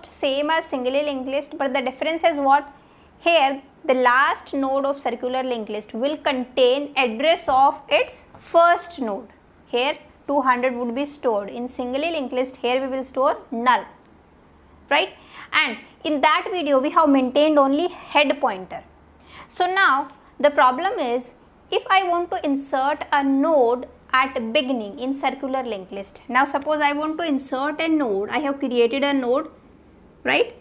same as singly linked list, but the difference is what? Here the last node of circular linked list will contain address of its first node. Here 200 would be stored. In singly linked list, here we will store null, right? And in that video we have maintained only head pointer. So now the problem is, if I want to insert a node at beginning in circular linked list. Now suppose I want to insert a node. I have created a node, right?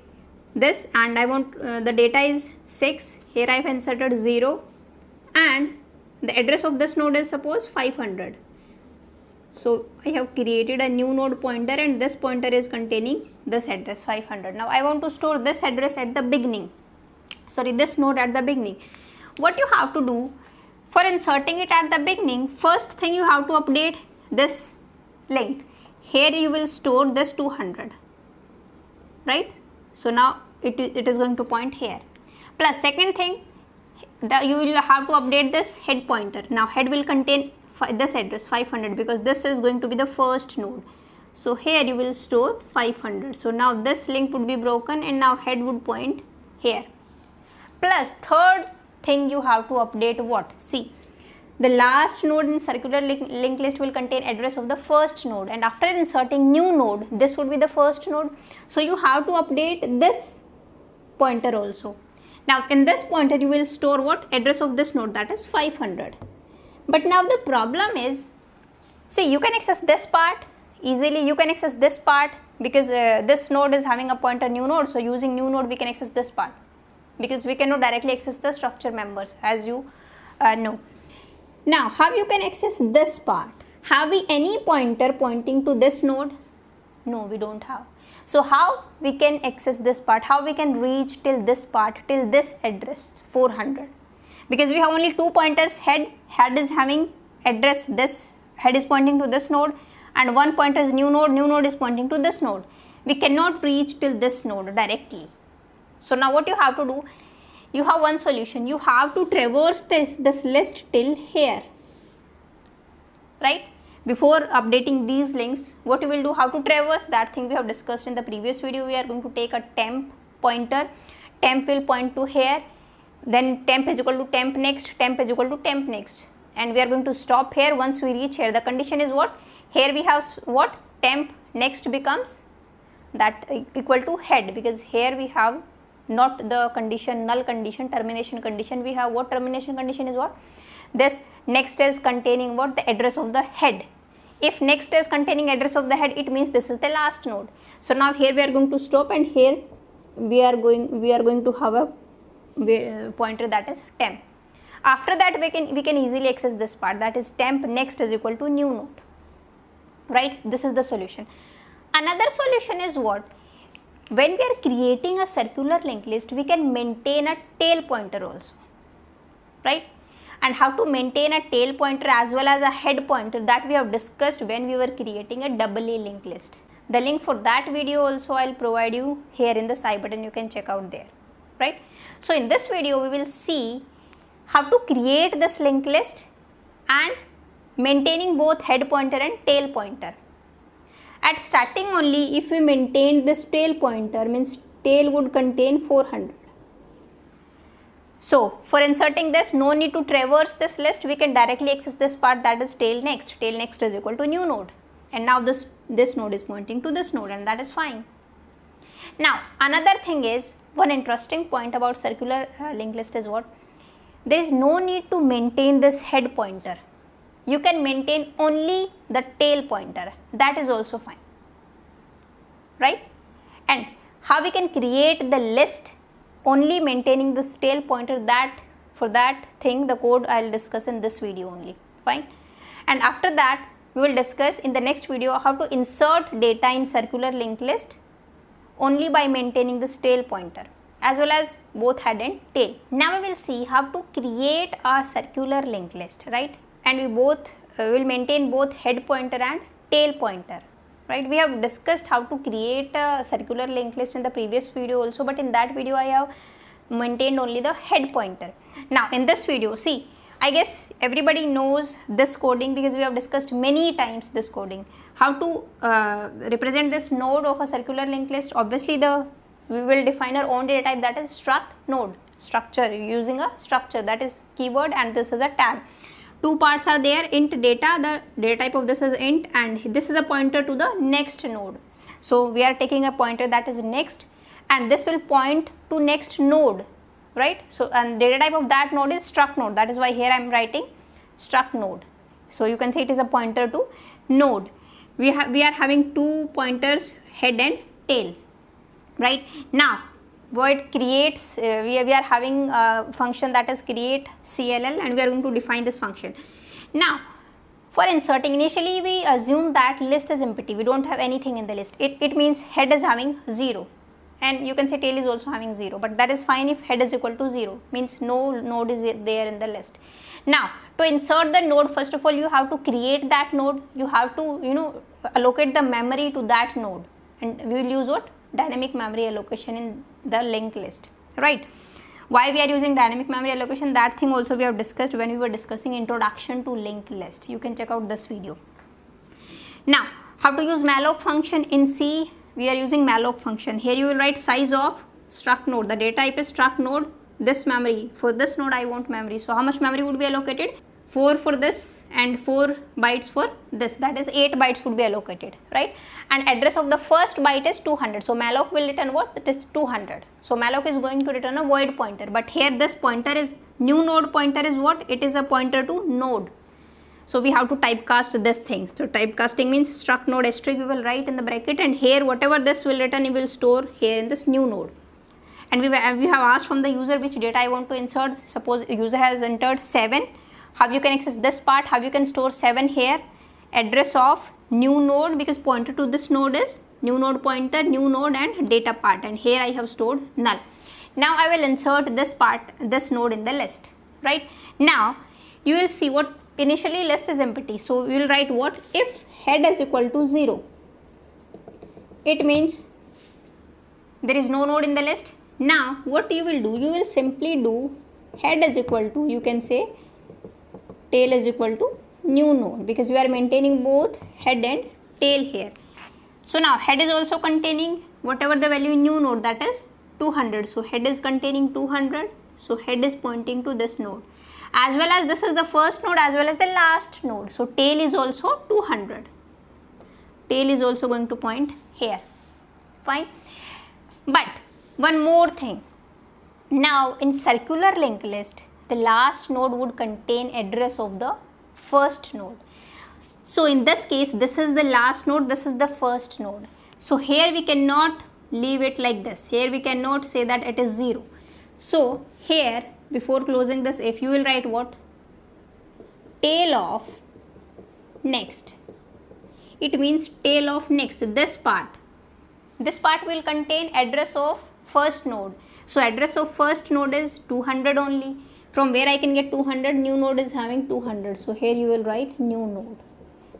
This, and I want the data is 6. Here I have inserted 0 and the address of this node is suppose 500. So I have created a new node pointer and this pointer is containing this address 500. Now I want to store this address at the beginning, this node at the beginning. What you have to do for inserting it at the beginning, first thing you have to update this link. Here you will store this 200, right? So now it is going to point here. Plus second thing, you will have to update this head pointer. Now head will contain this address 500 because this is going to be the first node. So here you will store 500. So now this link would be broken and now head would point here. Plus third thing you have to update what? See, the last node in circular linked list will contain address of the first node, and after inserting new node, this would be the first node. So you have to update this pointer also. Now in this pointer you will store what? Address of this node, that is 500. But now the problem is, see, you can access this part easily. You can access this part because this node is having a pointer new node. So using new node we can access this part, because we cannot directly access the structure members, as you know. Now how you can access this part? Have we any pointer pointing to this node? No, we don't have. So how we can access this part? How we can reach till this part, till this address 400? Because we have only two pointers. Head is having address, this head is pointing to this node, and one pointer is new node is pointing to this node. We cannot reach till this node directly. So now what you have to do, you have one solution. You have to traverse this list till here, right? Before updating these links, what you will do, how to traverse, that thing we have discussed in the previous video. We are going to take a temp pointer. Temp will point to here, then temp is equal to temp next, temp is equal to temp next, and we are going to stop here. Once we reach here, the condition is what? Here we have what? Temp next becomes that equal to head, because here we have not the condition, null condition, termination condition. We have what? Termination condition is what? This next is containing what? The address of the head. If next is containing address of the head, it means this is the last node. So now here we are going to stop, and here we are going to have a pointer, that is temp. After that we can easily access this part, that is temp next is equal to new node, right? This is the solution. Another solution is what? When we are creating a circular linked list, we can maintain a tail pointer also, right? And how to maintain a tail pointer as well as a head pointer, that we have discussed when we were creating a doubly linked list. The link for that video also I will provide you here in the side button. You can check out there, right? So in this video we will see how to create this linked list and maintaining both head pointer and tail pointer. At starting only, if we maintain this tail pointer, means tail would contain 400. So for inserting this, no need to traverse this list. We can directly access this part, that is tail next. Tail next is equal to new node, and now this node is pointing to this node, and that is fine. Now another thing is, one interesting point about circular linked list is what? There is no need to maintain this head pointer. You can maintain only the tail pointer, that is also fine, right? And how we can create the list only maintaining this tail pointer, that for that thing the code I will discuss in this video only, fine? And after that we will discuss in the next video how to insert data in circular linked list only by maintaining this tail pointer as well as both head and tail. Now we will see how to create a circular linked list, right? And we both will maintain both head pointer and tail pointer, right? We have discussed how to create a circular linked list in the previous video also, but in that video I have maintained only the head pointer. Now in this video, see, I guess everybody knows this coding because we have discussed many times this coding. how to represent this node of a circular linked list? Obviously we will define our own data type, that is struct node, structure, using a structure, that is keyword, and this is a tag. Two parts are there, int data, the data type of this is int, and this is a pointer to the next node. So we are taking a pointer that is next, and this will point to next node, right? So and data type of that node is struct node, that is why here I am writing struct node. So you can say it is a pointer to node. We are having two pointers, head and tail, right? Now void creates, we are having a function that is create CLL, and we are going to define this function. Now for inserting, initially we assume that list is empty, we don't have anything in the list. It means head is having 0, and you can say tail is also having 0, but that is fine if head is equal to 0, means no node is there in the list. Now to insert the node, first of all you have to create that node, you have to allocate the memory to that node, and we will use what? Dynamic memory allocation in the linked list, right? Why we are using dynamic memory allocation, that thing also we have discussed when we were discussing introduction to linked list. You can check out this video. Now how to use malloc function in C? We are using malloc function. Here you will write size of struct node, the data type is struct node, this memory, for this node I want memory, so how much memory would be allocated? 4 for this and 4 bytes for this, that is 8 bytes would be allocated, right? And address of the first byte is 200, so malloc will return what? That is 200. So malloc is going to return a void pointer, but here this pointer is new node pointer is what? It is a pointer to node. So we have to typecast this thing. So typecasting means struct node asterisk we will write in the bracket, and here whatever this will return we will store here in this new node. And we have asked from the user which data I want to insert. Suppose user has entered 7. How you can access this part? How you can store 7 here? Address of new node, because pointer to this node is new node pointer, new node and data part, and here I have stored null. Now I will insert this part, this node in the list, right? Now you will see what initially list is empty, so we will write what? If head is equal to 0, it means there is no node in the list. Now what you will do? You will simply do head is equal to, you can say tail is equal to new node, because we are maintaining both head and tail here. So now head is also containing whatever the value in new node, that is 200. So head is containing 200, so head is pointing to this node, as well as this is the first node as well as the last node. So tail is also 200, tail is also going to point here, fine. But one more thing, now in circular linked list the last node would contain address of the first node. So in this case this is the last node, this is the first node. So here we cannot leave it like this, here we cannot say that it is 0. So here before closing this, if you will write what? Tail of next, it means tail of next, this part will contain address of first node. So address of first node is 200 only. From where I can get 200? New node is having 200, so here you will write new node.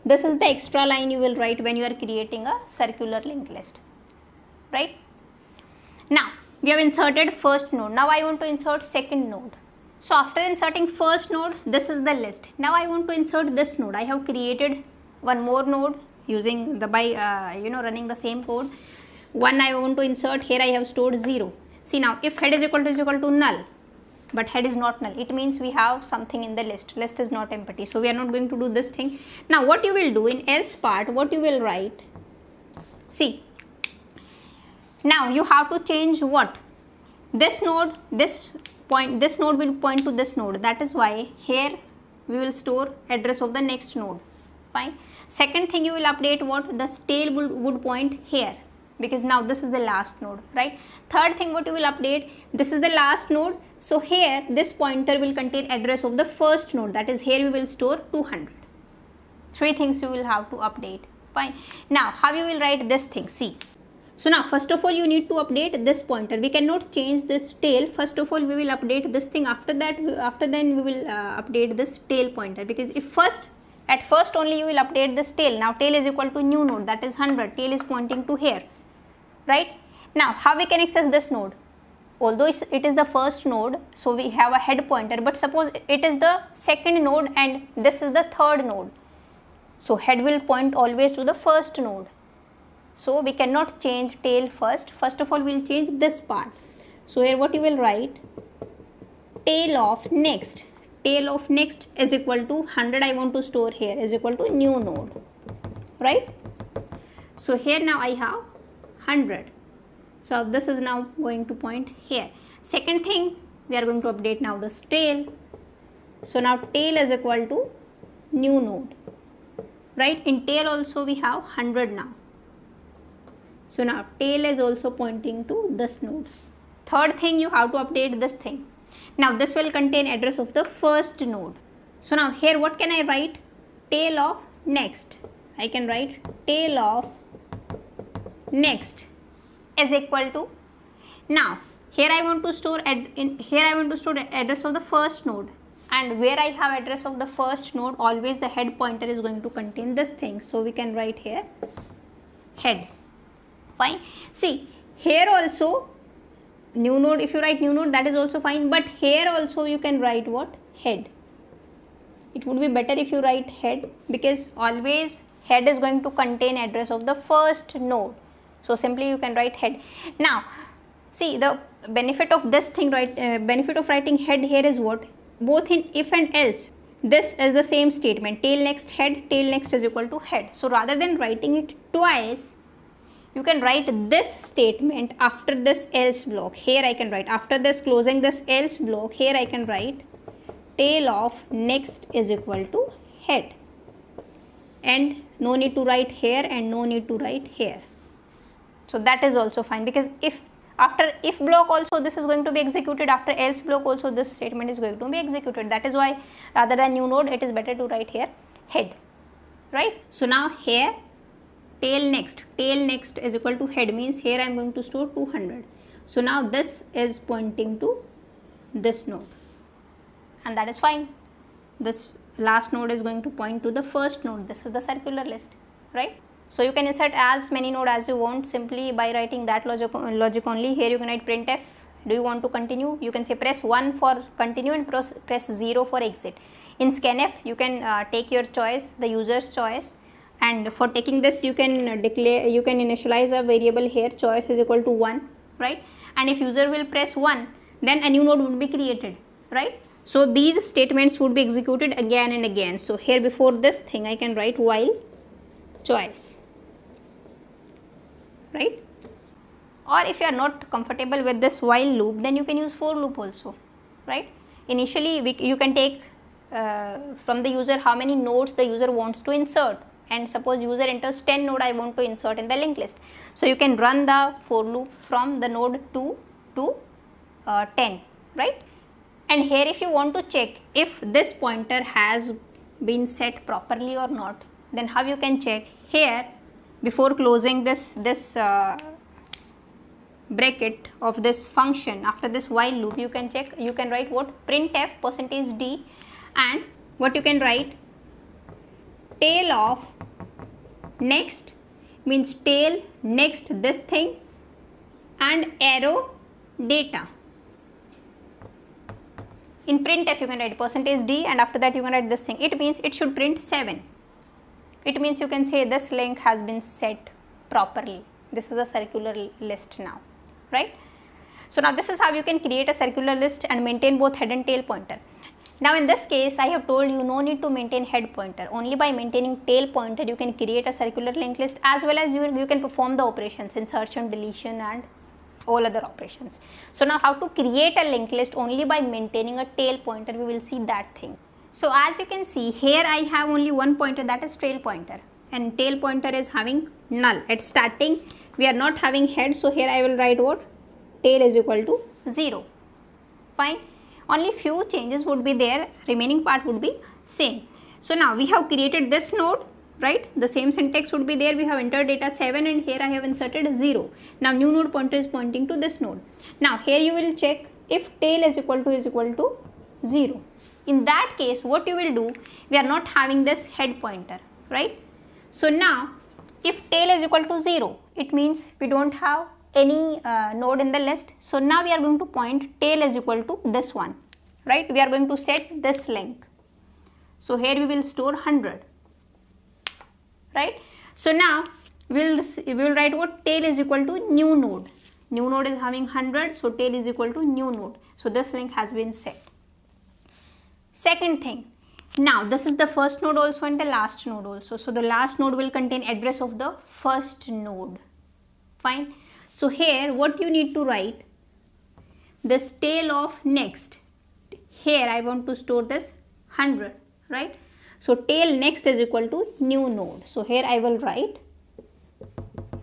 This is the extra line you will write when you are creating a circular linked list, right? Now we have inserted first node, now I want to insert second node. So after inserting first node, this is the list. Now I want to insert this node. I have created one more node using the running the same code. One I want to insert, here I have stored 0. See now if head is equal to null, but head is not null, it means we have something in the list is not empty, so we are not going to do this thing. Now what you will do in else part, what you will write? See, now you have to change what? This node, this node will point to this node, that is why here we will store address of the next node, fine. Second thing you will update what? The tail would point here, because now this is the last node, right? Third thing what you will update, this is the last node, so here this pointer will contain address of the first node, that is here we will store 200. Three things you will have to update, fine. Now how you will write this thing? See, so now first of all you need to update this pointer, we cannot change this tail. First of all we will update this thing, after then we will update this tail pointer, because if at first only you will update this tail. Now tail is equal to new node, that is 100, tail is pointing to here, right? Now how we can access this node? Although it is the first node, so we have a head pointer, but suppose it is the second node and this is the third node. So head will point always to the first node. So we cannot change tail first. First of all, we will change this part. So here what you will write, tail of next. Tail of next is equal to 100 I want to store here is equal to new node, right? So here now I have 100. So this is now going to point here. Second thing, we are going to update now this tail. So now tail is equal to new node, right? In tail also we have 100 now. So now tail is also pointing to this node. Third thing, you have to update this thing. Now this will contain address of the first node. So now here what can I write? Tail of next. I can write tail of next is equal to, now here I want to store address of the first node, and where I have address of the first node, always the head pointer is going to contain this thing. So we can write here head. Fine. See here also new node, if you write new node that is also fine, but here also you can write what? Head. It would be better if you write head, because always head is going to contain address of the first node. So simply you can write head. Now see the benefit of this thing, right? Benefit of writing head here is what? Both in if and else, this is the same statement, tail next head, tail next is equal to head. So rather than writing it twice, you can write this statement after this else block. Here I can write, after this closing this else block, here I can write tail of next is equal to head, and no need to write here and no need to write here. So that is also fine, because if after if block also this is going to be executed, after else block also this statement is going to be executed. That is why rather than new node, it is better to write here head, right? So now here tail next is equal to head means here I am going to store 200. So now this is pointing to this node, and that is fine. This last node is going to point to the first node. This is the circular list, right? So you can insert as many nodes as you want simply by writing that logic only. Here you can write printf. Do you want to continue? You can say press 1 for continue and press 0 for exit. In scanf you can take your choice, the user's choice, and for taking this you can initialize a variable here, choice is equal to 1, right? And if user will press 1, then a new node would be created, right? So these statements would be executed again and again. So here before this thing I can write while choice, right? Or if you are not comfortable with this while loop, then you can use for loop also, right? Initially you can take from the user how many nodes the user wants to insert, and suppose user enters 10 node I want to insert in the linked list. So you can run the for loop from the node 2 to 10, right? And here if you want to check if this pointer has been set properly or not, then how you can check? Here before closing this bracket of this function, after this while loop you can check, you can write what? Printf %d, and what you can write? Tail of next means tail next this thing, and arrow data. In printf you can write %d, and after that you can write this thing. It means it should print 7. It means you can say this link has been set properly. This is a circular list now, right? So now this is how you can create a circular list and maintain both head and tail pointer. Now in this case I have told you no need to maintain head pointer. Only by maintaining tail pointer you can create a circular linked list, as well as you can perform the operations, insertion, deletion and all other operations. So now how to create a linked list? Only by maintaining a tail pointer we will see that thing. So as you can see here I have only one pointer, that is tail pointer, and tail pointer is having null. At starting we are not having head, so here I will write what? Tail is equal to 0. Fine. Only few changes would be there, remaining part would be same. So now we have created this node, right? The same syntax would be there. We have entered data 7 and here I have inserted 0. Now new node pointer is pointing to this node. Now here you will check if tail is equal to 0. In that case what you will do, we are not having this head pointer, right? So now if tail is equal to 0, it means we don't have any node in the list. So now we are going to point tail is equal to this one, right? We are going to set this link. So here we will store 100. right? So now we'll write what tail is equal to new node. New node is having 100, so tail is equal to new node. So this link has been set. Second thing, now this is the first node also and the last node also. So the last node will contain address of the first node. Fine. So here what you need to write, this tail of next. Here I want to store this 100, right? So tail next is equal to new node. So here I will write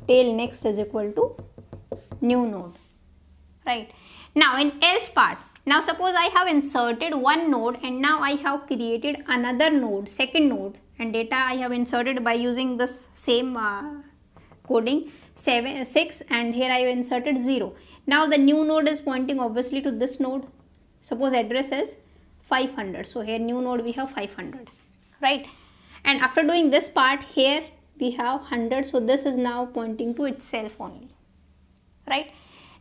tail next is equal to new node, right? Now in else part, now suppose I have inserted one node and now I have created another node, second node, and data I have inserted by using this same coding 6, and here I have inserted 0. Now the new node is pointing obviously to this node. Suppose address is 500, so here new node we have 500, right? And after doing this part, here we have 100, so this is now pointing to itself only, right?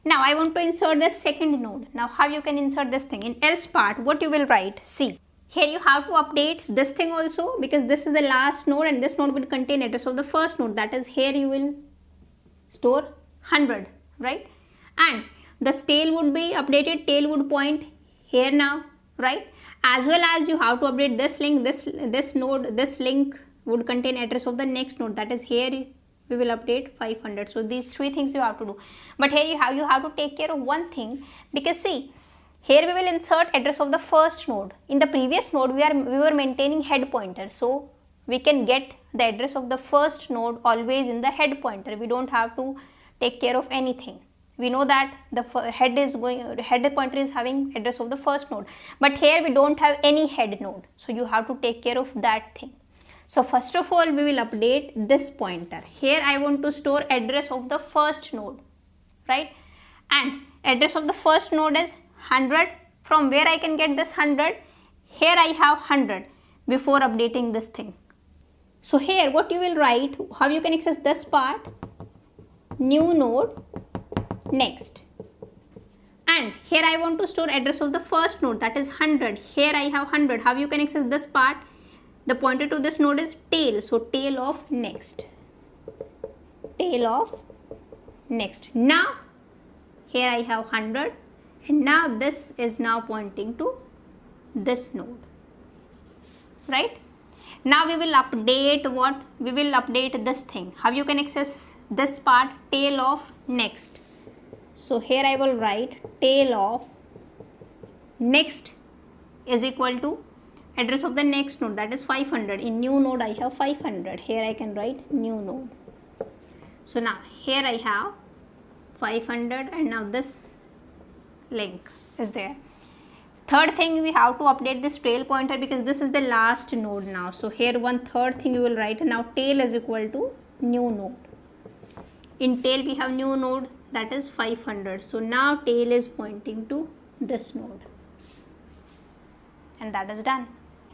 Now I want to insert the second node. Now how you can insert this thing? In else part, what you will write? See, here you have to update this thing also, because this is the last node and this node will contain address of the first node. That is, here you will store 100, right? And the tail would be updated, tail would point here now, right? As well as you have to update this link, this node, this link would contain address of the next node. That is, here we will update 500. So these three things you have to do. But here you have to take care of one thing, because see, here we will insert address of the first node. In the previous node we were maintaining head pointer, so we can get the address of the first node always in the head pointer. We don't have to take care of anything. We know that the head pointer is having address of the first node, but here we don't have any head node, so you have to take care of that thing. So first of all we will update this pointer. Here I want to store address of the first node, right? And address of the first node is 100. From where I can get this 100? Here I have 100 before updating this thing. So here what you will write, how you can access this part, new node next. And here I want to store address of the first node, that is 100. Here I have 100. How you can access this part? The pointer to this node is tail, so tail of next. Tail of next. Now here I have 100 and now this is now pointing to this node, right? Now we will update what? We will update this thing. How you can access this part? Tail of next. So here I will write tail of next is equal to address of the next node, that is 500. In new node I have 500. Here I can write new node. So now here I have 500 and now this link is there. Third thing, we have to update this tail pointer because this is the last node now. So here one third thing you will write, now tail is equal to new node. In tail we have new node, that is 500. So now tail is pointing to this node. And that is done.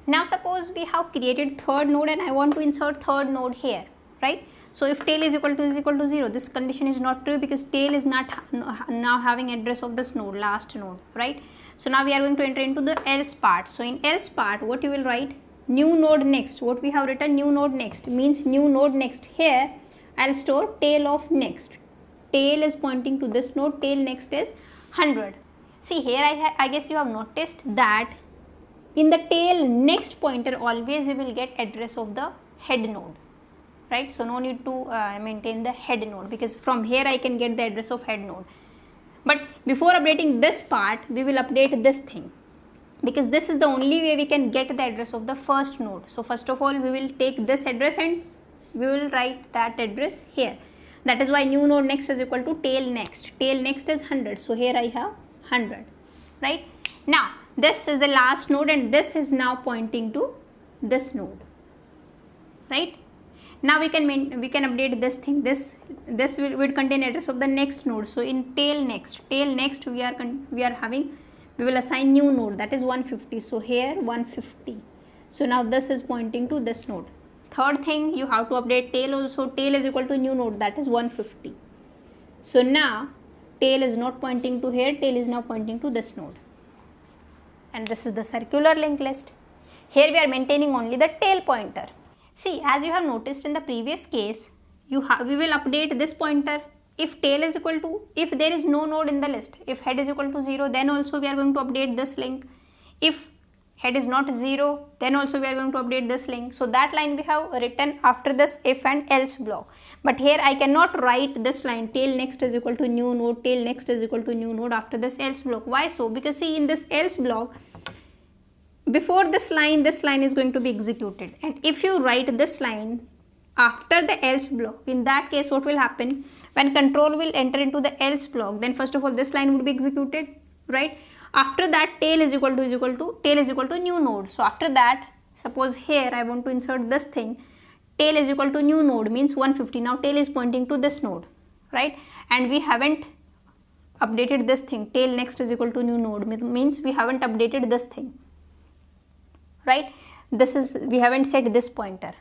Now suppose we have created third node and I want to insert third node here, right? So if tail is equal to 0, this condition is not true because tail is not now having address of this node, last node, right? So now we are going to enter into the else part. So in else part, what you will write? New node next. What we have written, new node next, means new node next. Here I'll store tail of next. Tail is pointing to this node, tail next is 100. See here I guess you have noticed that in the tail next pointer always we will get address of the head node, right? So no need to maintain the head node because from here I can get the address of head node. But before updating this part, we will update this thing because this is the only way we can get the address of the first node. So first of all we will take this address and we will write that address here. That is why new node next is equal to tail next. Tail next is 100. So here I have 100, right? Now this is the last node and this is now pointing to this node, right? Now we can update this thing. This will contain address of the next node. So in tail next we will assign new node, that is 150. So here 150. So now this is pointing to this node. Third thing, you have to update tail also. Tail is equal to new node, that is 150. So now tail is not pointing to here, tail is now pointing to this node. And this is the circular linked list. Here we are maintaining only the tail pointer. See, as you have noticed in the previous case, we will update this pointer. If tail is equal to, if there is no node in the list, if head is equal to 0, then also we are going to update this link. If head is not 0, then also we are going to update this link. So that line we have written after this if and else block. But here I cannot write this line, tail next is equal to new node, tail next is equal to new node after this else block. Why so? Because see, in this else block, before this line is going to be executed. And if you write this line after the else block, in that case what will happen? When control will enter into the else block, then first of all this line would be executed, right? After that tail is equal to new node. So after that, suppose here I want to insert this thing, tail is equal to new node means 150. Now tail is pointing to this node, right? And we haven't updated this thing, tail next is equal to new node means we haven't updated this thing, right? This is, we haven't set this pointer.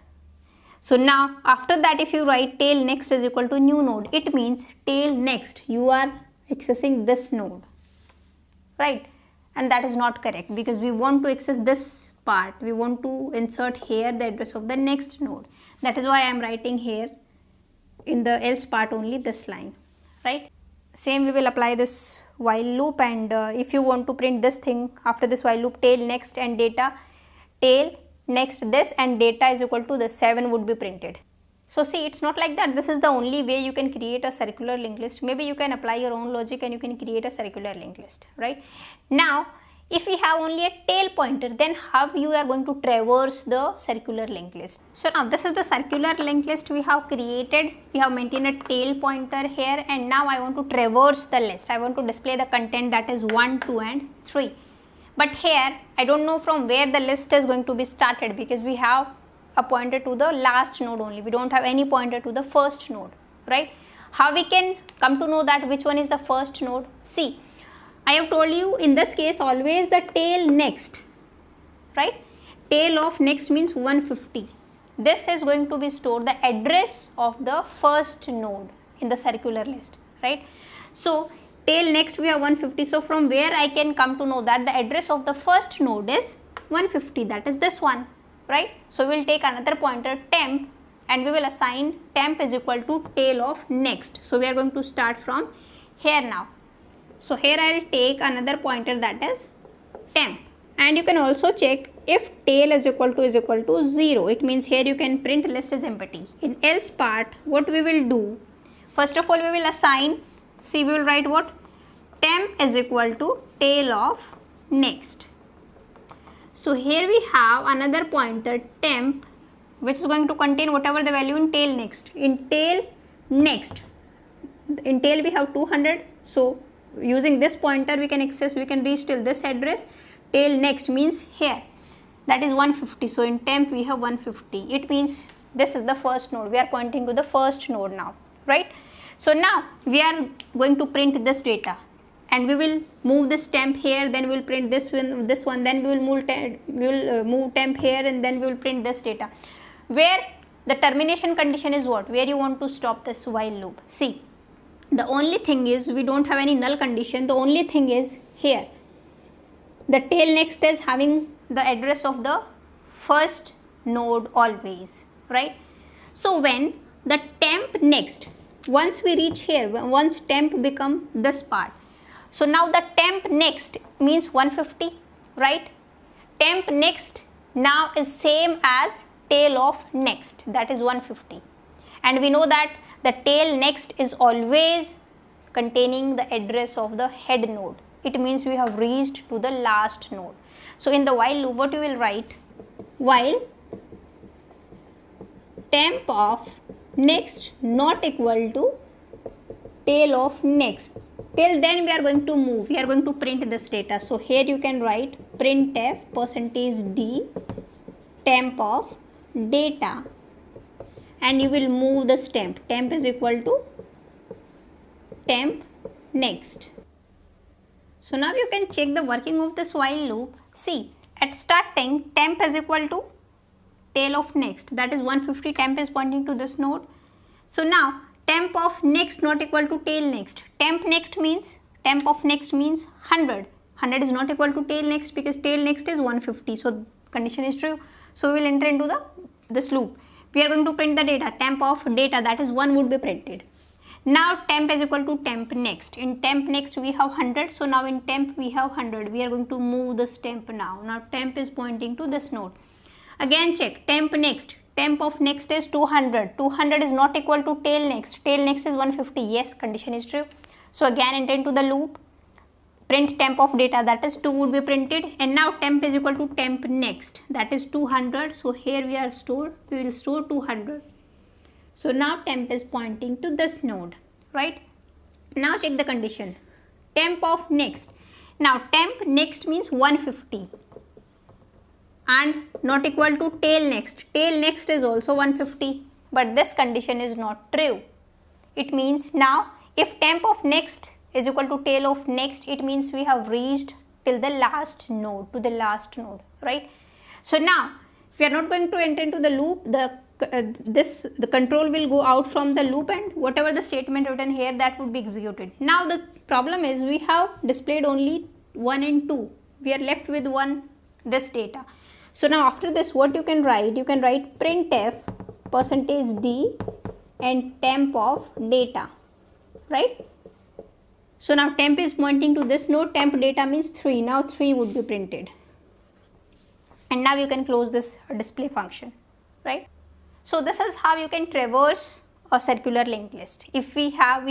So now after that, if you write tail next is equal to new node, it means tail next you are accessing this node, right? And that is not correct, because we want to access this part, we want to insert here the address of the next node. That is why I am writing here in the else part only this line, right? Same we will apply this while loop, and if you want to print this thing after this while loop, tail next and data, tail next this and data is equal to the 7 would be printed. So see, it's not like that. This is the only way you can create a circular linked list. Maybe you can apply your own logic and you can create a circular linked list, right? Now, if we have only a tail pointer, then how you are going to traverse the circular linked list? So now this is the circular linked list we have created. We have maintained a tail pointer here, and now I want to traverse the list. I want to display the content that is 1, 2 and 3. But here I don't know from where the list is going to be started, because we have a pointer to the last node only. We don't have any pointer to the first node, right? How we can come to know that which one is the first node? See, I have told you in this case always the tail next, right? Tail of next means 150. This is going to be stored the address of the first node in the circular list, right? So tail next we have 150. So from where I can come to know that the address of the first node is 150, that is this one, right? So we will take another pointer temp and we will assign temp is equal to tail of next. So we are going to start from here now. So here I will take another pointer that is temp, and you can also check if tail is equal to 0. It means here you can print list is empty. In else part, what we will do, first of all we will assign, see, we will write what? Temp is equal to tail of next. So here we have another pointer temp, which is going to contain whatever the value in tail next. In tail next, in tail we have 200. So using this pointer we can access, we can reach till this address. Tail next means here, that is 150. So in temp we have 150. It means this is the first node. We are pointing to the first node now, right? So now we are going to print this data, and we will move this temp here, then we will print this one, then we will move temp here, and then we will print this data. Where the termination condition is what? Where you want to stop this while loop. See, the only thing is we don't have any null condition. The only thing is here, the tail next is having the address of the first node always, right? So when the temp next, once we reach here, once temp become this part, so now the temp next means 150, right? Temp next now is same as tail of next, that is 150, and we know that the tail next is always containing the address of the head node. It means we have reached to the last node. So in the while loop, what you will write? While temp of next not equal to tail of next, till then we are going to move, we are going to print this data. So here you can write printf %d temp of data, and you will move this temp. Temp is equal to temp next. So now you can check the working of this while loop. See, at starting temp is equal to tail of next, that is 150. Temp is pointing to this node. So now temp of next not equal to tail next. Temp of next means 100. 100 is not equal to tail next, because tail next is 150. So condition is true. So we will enter into this loop. we are going to print the data. Temp of data, that is 1 would be printed. Now temp is equal to temp next. In temp next we have 100. So now in temp we have 100. We are going to move this temp now. Now temp is pointing to this node. Again check temp next. Temp of next is 200. 200 is not equal to tail next. Tail next is 150. Yes, condition is true. So again enter into the loop. Print temp of data, that is 2 would be printed. And now temp is equal to temp next. That is 200. So here we will store 200. So now temp is pointing to this node, right? Now check the condition. Temp of next. Now temp next means 150 and not equal to tail next. Tail next is also 150, but this condition is not true. It means now if temp of next is equal to tail of next, it means we have reached till the last node, to the last node, right? So now we are not going to enter into the loop. The control will go out from the loop, and whatever the statement written here, that would be executed. Now the problem is we have displayed only 1 and 2. We are left with this data. So now after this, what you can write? You can write printf %d and temp of data, right? So now temp is pointing to this node. Temp data means 3. Now 3 would be printed. And now you can close this display function, right? So this is how you can traverse a circular linked list. If we have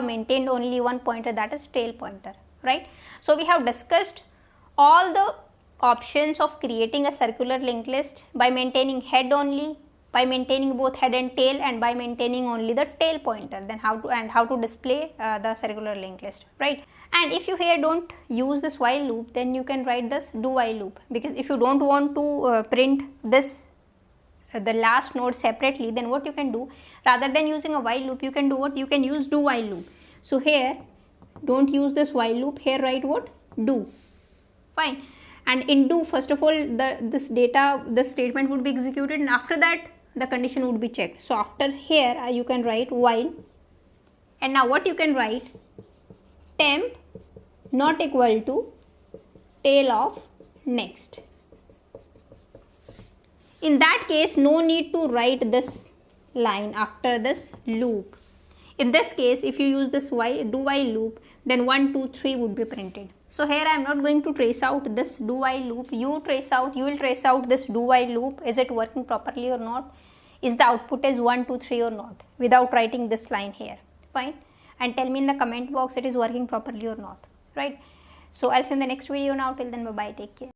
maintained only one pointer, that is tail pointer, right? So we have discussed all the options of creating a circular linked list by maintaining head only, by maintaining both head and tail, and by maintaining only the tail pointer. Then how to display the circular linked list, right? And if you here don't use this while loop, then you can write this do while loop, because if you don't want to print this the last node separately, then what you can do, rather than using a while loop, you can do what? You can use do while loop. So here don't use this while loop, here write what? Do. Fine. And in do, first of all, this statement would be executed, and after that the condition would be checked. So after here you can write while, and now what you can write? Temp not equal to tail of next. In that case, no need to write this line after this loop. In this case, if you use this do while loop, then 1, 2, 3 would be printed. So here I am not going to trace out this do while loop. You will trace out this do while loop. Is it working properly or not? Is the output is 1, 2, 3 or not? Without writing this line here. Fine. And tell me in the comment box it is working properly or not. Right. So I'll see you in the next video now. Till then, bye bye. Take care.